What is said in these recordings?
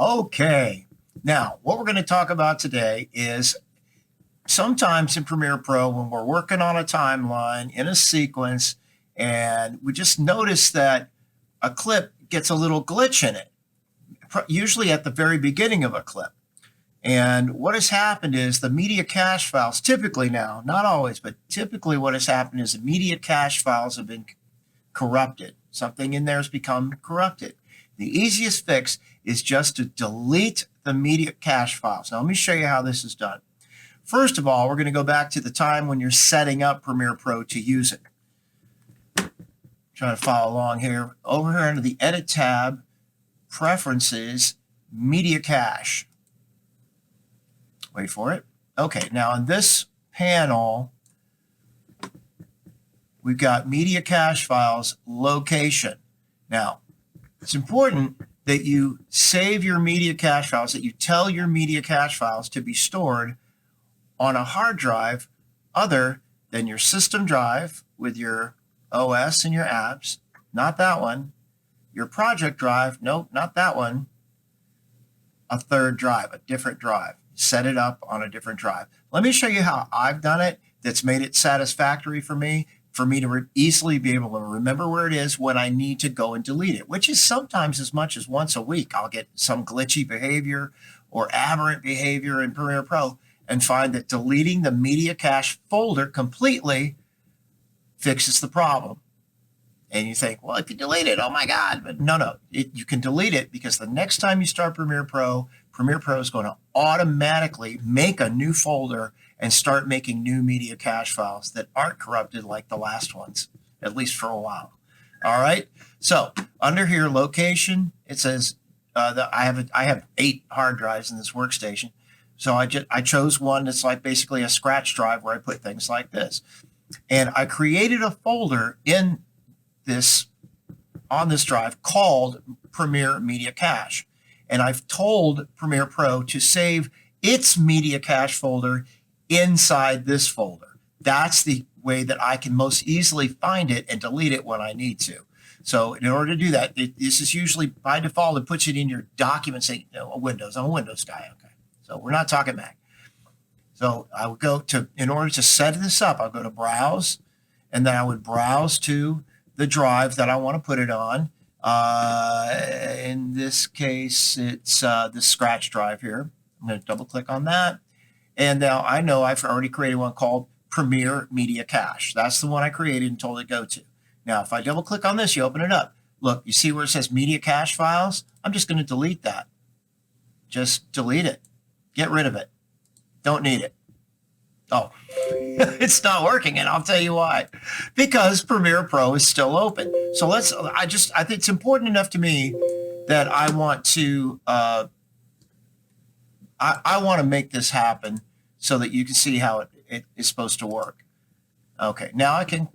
Okay, now what we're going to talk about today is sometimes in Premiere Pro when we're working on a timeline in a sequence and we just notice that a clip gets a little glitch in it, usually at the very beginning of a clip. And what has happened is the media cache files, typically now, not always, but typically what has happened is the media cache files have been corrupted. Something in there has become corrupted. The easiest fix is just to delete the media cache files. Now, let me show you how this is done. First of all, we're going to go back to the time when you're setting up Premiere Pro to use it. Trying to follow along here. Over here under the Edit tab, Preferences, Media Cache. Wait for it. Okay, now in this panel, we've got Media Cache Files, Location. Now, it's important that you save your media cache files, that you tell your media cache files to be stored on a hard drive other than your system drive with your OS and your apps, not that one, your project drive, nope, not that one, a third drive, a different drive. Set it up on a different drive. Let me show you how I've done it that's made it satisfactory for me to easily be able to remember where it is when I need to go and delete it, which is sometimes as much as once a week. I'll get some glitchy behavior or aberrant behavior in Premiere Pro and find that deleting the media cache folder completely fixes the problem. And you think, well, if you delete it, oh my God. But no, you can delete it because the next time you start Premiere Pro is going to automatically make a new folder and start making new media cache files that aren't corrupted like the last ones, at least for a while. All right. So under here, location, it says that I have 8 hard drives in this workstation. So I chose one that's like basically a scratch drive where I put things like this. And I created a folder on this drive called Premiere Media Cache. And I've told Premiere Pro to save its media cache folder inside this folder. That's the way that I can most easily find it and delete it when I need to. So in order to do that, this is usually by default, it puts it in your documents, Windows. I'm a Windows guy, okay. So we're not talking Mac. So I would go to, in order to set this up, I'll go to Browse, and then I would browse to the drive that I want to put it on. In this case, it's the scratch drive here. I'm going to double click on that. And now I know I've already created one called Premiere Media Cache. That's the one I created and told it go to. Now, if I double click on this, you open it up. Look, you see where it says Media Cache Files? I'm just going to delete that. Just delete it. Get rid of it. Don't need it. Oh, it's not working, and I'll tell you why. Because Premiere Pro is still open. So I think it's important enough to me that I want to I want to make this happen so that you can see how it is supposed to work. Okay, now I can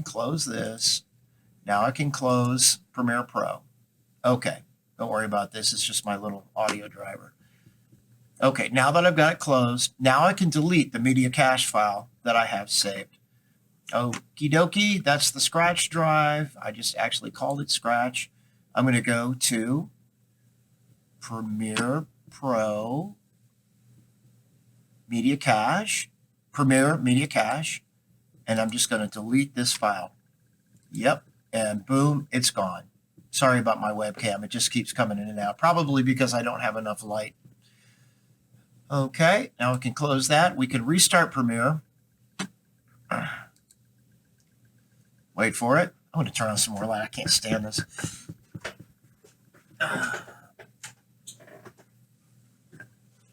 close this. Now I can close Premiere Pro. Okay, don't worry about this. It's just my little audio driver. Okay, now that I've got it closed, now I can delete the media cache file that I have saved. Okie dokie, that's the scratch drive. I just actually called it scratch. I'm going to go to Premiere Pro Media Cache, Premiere Media Cache, and I'm just going to delete this file. Yep, and boom, it's gone. Sorry about my webcam. It just keeps coming in and out, probably because I don't have enough light. Okay, now we can close that. We can restart Premiere. Wait for it. I'm going to turn on some more light. I can't stand this.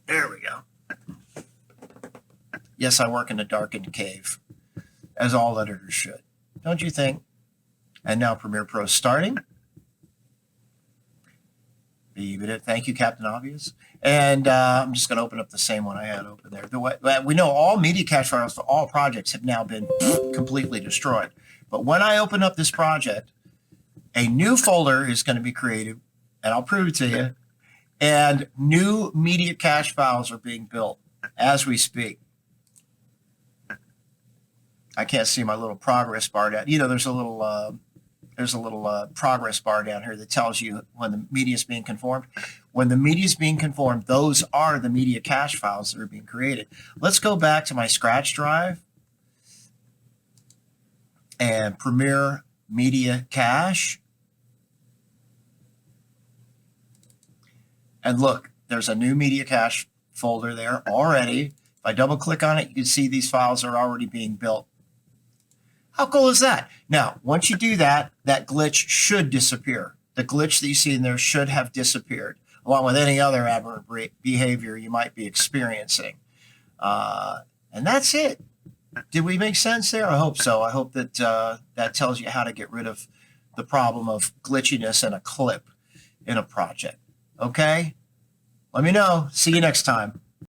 There we go. Yes, I work in a darkened cave, as all editors should. Don't you think? And now Premiere Pro is starting. Thank you, Captain Obvious. And I'm just going to open up the same one I had open there. We know all media cache files for all projects have now been completely destroyed. But when I open up this project, a new folder is going to be created, and I'll prove it to you, and new media cache files are being built as we speak. I can't see my little progress bar down. There's a little progress bar down here that tells you when the media is being conformed. When the media is being conformed, those are the media cache files that are being created. Let's go back to my Scratch drive and Premiere Media Cache. And look, there's a new media cache folder there already. If I double click on it, you can see these files are already being built. How cool is that? Now, once you do that, that glitch should disappear. The glitch that you see in there should have disappeared, along with any other aberrant behavior you might be experiencing. And that's it. Did we make sense there? I hope so. I hope that that tells you how to get rid of the problem of glitchiness in a clip in a project. Okay? Let me know. See you next time.